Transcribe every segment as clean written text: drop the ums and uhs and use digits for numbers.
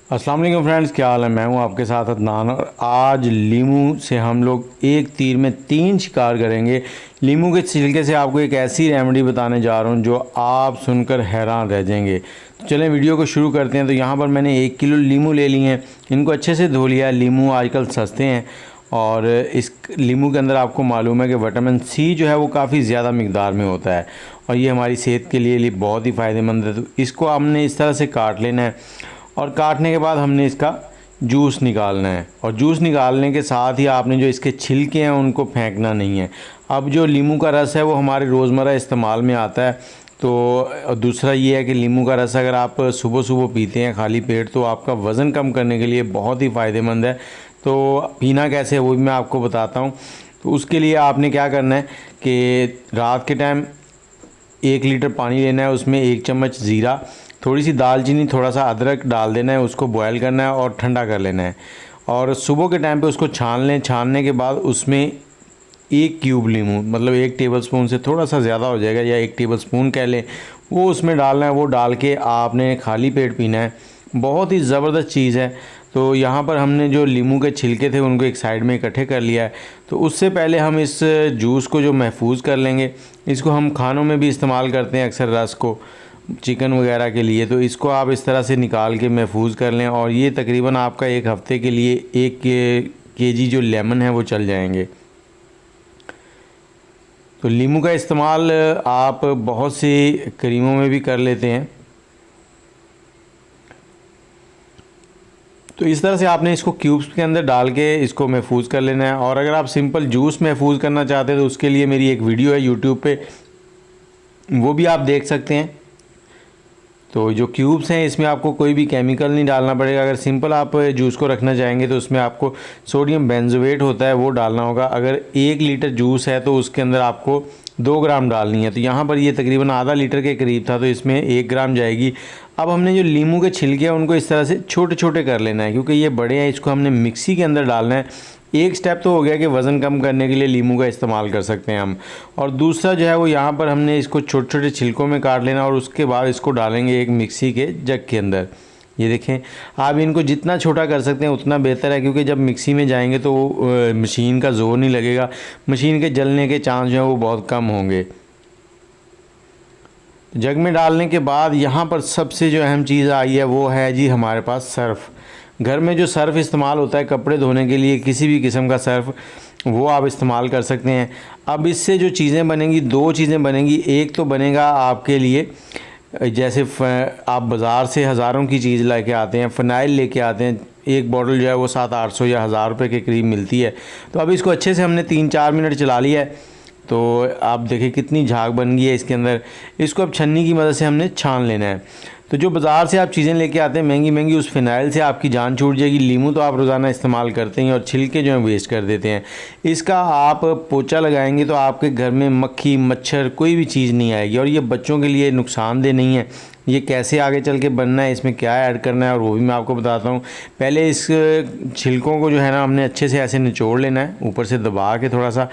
अस्सलाम वालेकुम फ्रेंड्स, क्या हाल है। मैं हूं आपके साथ अदनान और आज लीमू से हम लोग एक तीर में तीन शिकार करेंगे। लीमू के छिलके से आपको एक ऐसी रेमेडी बताने जा रहा हूं जो आप सुनकर हैरान रह जाएंगे। तो चलें वीडियो को शुरू करते हैं। तो यहाँ पर मैंने 1 किलो लीमू ले लिए हैं, इनको अच्छे से धो लिया। लीमू आजकल सस्ते हैं और इस लीमू के अंदर आपको मालूम है कि विटामिन सी जो है वो काफ़ी ज़्यादा मिकदार में होता है और ये हमारी सेहत के लिए बहुत ही फ़ायदेमंद है। तो इसको हमने इस तरह से काट लेना है और काटने के बाद हमने इसका जूस निकालना है और जूस निकालने के साथ ही आपने जो इसके छिलके हैं उनको फेंकना नहीं है। अब जो लीमू का रस है वो हमारे रोज़मर्रा इस्तेमाल में आता है। तो दूसरा ये है कि लीमू का रस अगर आप सुबह सुबह पीते हैं खाली पेट तो आपका वज़न कम करने के लिए बहुत ही फ़ायदेमंद है। तो पीना कैसे है वो भी मैं आपको बताता हूँ। तो उसके लिए आपने क्या करना है कि रात के टाइम 1 लीटर पानी लेना है, उसमें 1 चम्मच ज़ीरा, थोड़ी सी दालचीनी, थोड़ा सा अदरक डाल देना है, उसको बॉयल करना है और ठंडा कर लेना है। और सुबह के टाइम पे उसको छान लें। छानने के बाद उसमें 1 क्यूब लीमू, मतलब 1 टेबलस्पून से थोड़ा सा ज़्यादा हो जाएगा या 1 टेबलस्पून कह लें, वो उसमें डालना है। वो डाल के आपने खाली पेट पीना है। बहुत ही ज़बरदस्त चीज़ है। तो यहाँ पर हमने जो लीमू के छिलके थे उनको एक साइड में इकट्ठे कर लिया है। तो उससे पहले हम इस जूस को जो महफूज कर लेंगे, इसको हम खानों में भी इस्तेमाल करते हैं अक्सर, रस को चिकन वगैरह के लिए। तो इसको आप इस तरह से निकाल के महफूज कर लें और ये तकरीबन आपका 1 हफ़्ते के लिए 1 केजी जो लेमन है वो चल जाएंगे। तो लीमू का इस्तेमाल आप बहुत सी क्रीमों में भी कर लेते हैं। तो इस तरह से आपने इसको क्यूब्स के अंदर डाल के इसको महफूज कर लेना है। और अगर आप सिंपल जूस महफूज करना चाहते हैं तो उसके लिए मेरी एक वीडियो है यूट्यूब पे, वो भी आप देख सकते हैं। तो जो क्यूब्स हैं इसमें आपको कोई भी केमिकल नहीं डालना पड़ेगा। अगर सिंपल आप जूस को रखना चाहेंगे तो उसमें आपको सोडियम बेंजोएट होता है वो डालना होगा। अगर 1 लीटर जूस है तो उसके अंदर आपको 2 ग्राम डालनी है। तो यहाँ पर ये तकरीबन आधा लीटर के करीब था तो इसमें 1 ग्राम जाएगी। अब हमने जो लीमू के छिलके हैं उनको इस तरह से छोटे छोटे कर लेना है, क्योंकि ये बड़े हैं। इसको हमने मिक्सी के अंदर डालना है। एक स्टेप तो हो गया कि वज़न कम करने के लिए लीमू का इस्तेमाल कर सकते हैं हम। और दूसरा जो है वो यहाँ पर हमने इसको छोटे छोटे छिलकों में काट लेना और उसके बाद इसको डालेंगे एक मिक्सी के जग के अंदर। ये देखें, आप इनको जितना छोटा कर सकते हैं उतना बेहतर है, क्योंकि जब मिक्सी में जाएंगे तो मशीन का ज़ोर नहीं लगेगा, मशीन के जलने के चांस जो है वो बहुत कम होंगे। जग में डालने के बाद यहाँ पर सबसे जो अहम चीज़ आई है वो है जी हमारे पास सर्फ़। घर में जो सर्फ़ इस्तेमाल होता है कपड़े धोने के लिए, किसी भी किस्म का सर्फ़, वो आप इस्तेमाल कर सकते हैं। अब इससे जो चीज़ें बनेंगी, 2 चीज़ें बनेंगी। एक तो बनेगा आपके लिए, जैसे आप बाज़ार से हज़ारों की चीज़ लेके आते हैं, फ़नाइल लेके आते हैं, एक बॉटल जो है वो 700-800 या 1000 रुपये के करीब मिलती है। तो अब इसको अच्छे से हमने 3-4 मिनट चला लिया है। तो आप देखिए कितनी झाग बन गई है इसके अंदर। इसको अब छन्नी की मदद से हमने छान लेना है। तो जो बाज़ार से आप चीज़ें लेके आते हैं महंगी महंगी, उस फ़िनाइल से आपकी जान छूट जाएगी। लीमू तो आप रोज़ाना इस्तेमाल करते हैं और छिलके जो हैं वेस्ट कर देते हैं। इसका आप पोंछा लगाएंगे तो आपके घर में मक्खी मच्छर कोई भी चीज़ नहीं आएगी और ये बच्चों के लिए नुकसानदेह नहीं है। ये कैसे आगे चल के बनना है, इसमें क्या ऐड करना है और वो भी मैं आपको बताता हूँ। पहले इस छिलकों को जो है ना हमने अच्छे से ऐसे निचोड़ लेना है, ऊपर से दबा के थोड़ा सा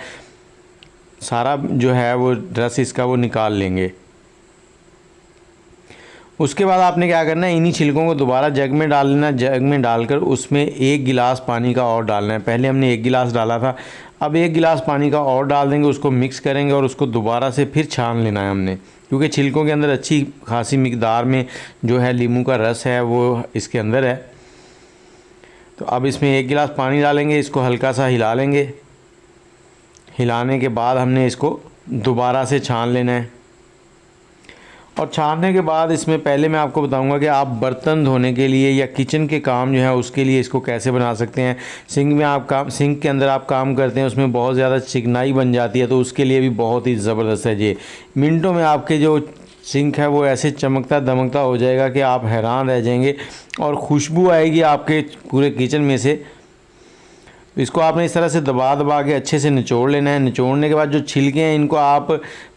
सारा जो है वो रस इसका वो निकाल लेंगे। उसके बाद आपने क्या करना है, इन्हीं छिलकों को दोबारा जग में डाल लेना। जग में डालकर उसमें 1 गिलास पानी का और डालना है। पहले हमने 1 गिलास डाला था, अब 1 गिलास पानी का और डाल देंगे। उसको मिक्स करेंगे और उसको दोबारा से फिर छान लेना है हमने, क्योंकि छिलकों के अंदर अच्छी खासी मिकदार में जो है लीमू का रस है वो इसके अंदर है। तो अब इसमें 1 गिलास पानी डालेंगे, इसको हल्का सा हिला लेंगे। हिलाने के बाद हमने इसको दोबारा से छान लेना है। और छानने के बाद इसमें पहले मैं आपको बताऊंगा कि आप बर्तन धोने के लिए या किचन के काम जो है उसके लिए इसको कैसे बना सकते हैं। सिंक के अंदर आप काम करते हैं, उसमें बहुत ज़्यादा चिकनाई बन जाती है, तो उसके लिए भी बहुत ही ज़बरदस्त है। ये मिनटों में आपके जो सिंक है वो ऐसे चमकता दमकता हो जाएगा कि आप हैरान रह जाएंगे और खुशबू आएगी आपके पूरे किचन में से। तो इसको आपने इस तरह से दबा दबा के अच्छे से निचोड़ लेना है। निचोड़ने के बाद जो छिलके हैं इनको आप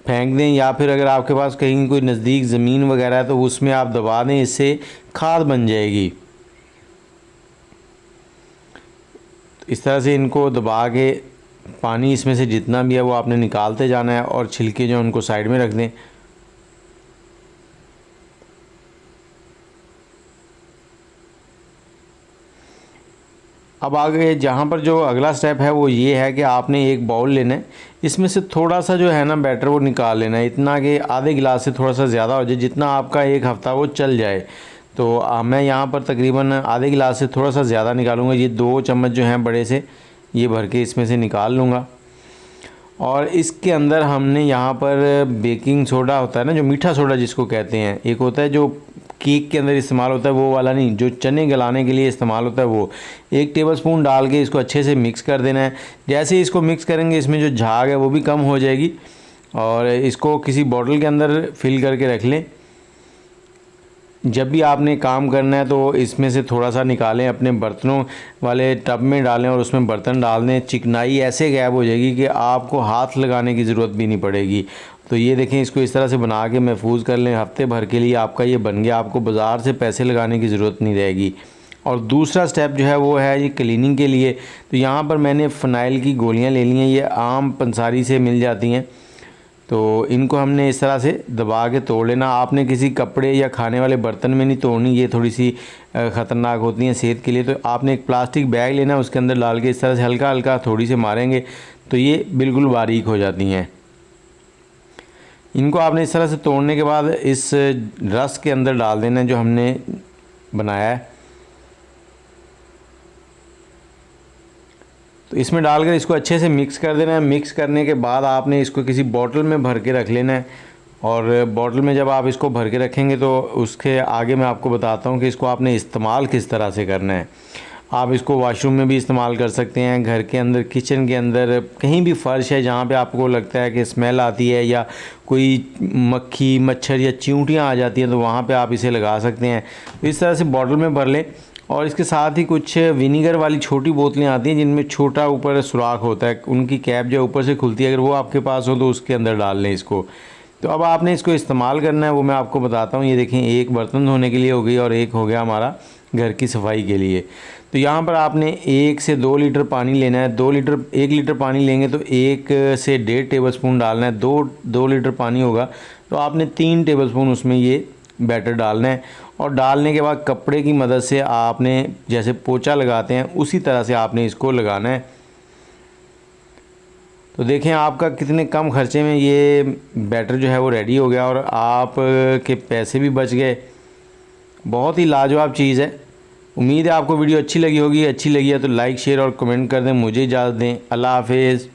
फेंक दें, या फिर अगर आपके पास कहीं कोई नज़दीक ज़मीन वगैरह है तो उसमें आप दबा दें, इससे खाद बन जाएगी। इस तरह से इनको दबा के पानी इसमें से जितना भी है वो आपने निकालते जाना है और छिलके जो उनको साइड में रख दें। अब आगे जहाँ पर जो अगला स्टेप है वो ये है कि आपने एक बाउल लेना है, इसमें से थोड़ा सा जो है ना बैटर वो निकाल लेना है, इतना कि आधे गिलास से थोड़ा सा ज़्यादा हो जाए, जितना आपका एक हफ़्ता वो चल जाए। तो मैं यहाँ पर तकरीबन आधे गिलास से थोड़ा सा ज़्यादा निकालूंगा। ये 2 चम्मच जो हैं बड़े से ये भर के इसमें से निकाल लूँगा। और इसके अंदर हमने यहाँ पर बेकिंग सोडा होता है ना, जो मीठा सोडा जिसको कहते हैं, एक होता है जो केक के अंदर इस्तेमाल होता है वो वाला नहीं, जो चने गलाने के लिए इस्तेमाल होता है वो, 1 टेबलस्पून डाल के इसको अच्छे से मिक्स कर देना है। जैसे ही इसको मिक्स करेंगे इसमें जो झाग है वो भी कम हो जाएगी। और इसको किसी बॉटल के अंदर फिल करके रख लें। जब भी आपने काम करना है तो इसमें से थोड़ा सा निकालें, अपने बर्तनों वाले टब में डालें और उसमें बर्तन डाल दें। चिकनाई ऐसे गायब हो जाएगी कि आपको हाथ लगाने की ज़रूरत भी नहीं पड़ेगी। तो ये देखें, इसको इस तरह से बना के महफूज कर लें, हफ्ते भर के लिए आपका ये बन गया, आपको बाज़ार से पैसे लगाने की ज़रूरत नहीं रहेगी। और दूसरा स्टेप जो है वो है ये क्लीनिंग के लिए। तो यहाँ पर मैंने फ़नाइल की गोलियाँ ले ली हैं, ये आम पंसारी से मिल जाती हैं। तो इनको हमने इस तरह से दबा के तोड़ लेना। आपने किसी कपड़े या खाने वाले बर्तन में नहीं तोड़नी, ये थोड़ी सी ख़तरनाक होती हैं सेहत के लिए। तो आपने एक प्लास्टिक बैग लेना, उसके अंदर डाल के इस तरह से हल्का हल्का थोड़ी से मारेंगे तो ये बिल्कुल बारीक हो जाती हैं। इनको आपने इस तरह से तोड़ने के बाद इस रस के अंदर डाल देना जो हमने बनाया है। तो इसमें डालकर इसको अच्छे से मिक्स कर देना है। मिक्स करने के बाद आपने इसको किसी बॉटल में भर के रख लेना है। और बॉटल में जब आप इसको भर के रखेंगे तो उसके आगे मैं आपको बताता हूँ कि इसको आपने इस्तेमाल किस तरह से करना है। आप इसको वॉशरूम में भी इस्तेमाल कर सकते हैं, घर के अंदर, किचन के अंदर, कहीं भी फ़र्श है जहाँ पे आपको लगता है कि स्मेल आती है या कोई मक्खी मच्छर या चींटियाँ आ जाती हैं तो वहाँ पे आप इसे लगा सकते हैं। तो इस तरह से बॉटल में भर लें। और इसके साथ ही कुछ विनीगर वाली छोटी बोतलें आती हैं जिनमें छोटा ऊपर सुराख होता है, उनकी कैप जो ऊपर से खुलती है, अगर वो आपके पास हो तो उसके अंदर डाल लें इसको। तो अब आपने इसको इस्तेमाल करना है, वो मैं आपको बताता हूँ। ये देखें, एक बर्तन धोने के लिए हो गई और एक हो गया हमारा घर की सफाई के लिए। तो यहाँ पर आपने 1 से 2 लीटर पानी लेना है। 1 लीटर पानी लेंगे तो 1 से 1.5 टेबलस्पून डालना है। 2 लीटर पानी होगा तो आपने 3 टेबलस्पून उसमें ये बैटर डालना है। और डालने के बाद कपड़े की मदद से आपने जैसे पोंछा लगाते हैं उसी तरह से आपने इसको लगाना है। तो देखें आपका कितने कम खर्चे में ये बैटर जो है वो रेडी हो गया और आप के पैसे भी बच गए। बहुत ही लाजवाब चीज़ है। उम्मीद है आपको वीडियो अच्छी लगी होगी। अच्छी लगी है तो लाइक शेयर और कमेंट कर दें। मुझे इजाज़त दें। अल्लाह हाफिज़।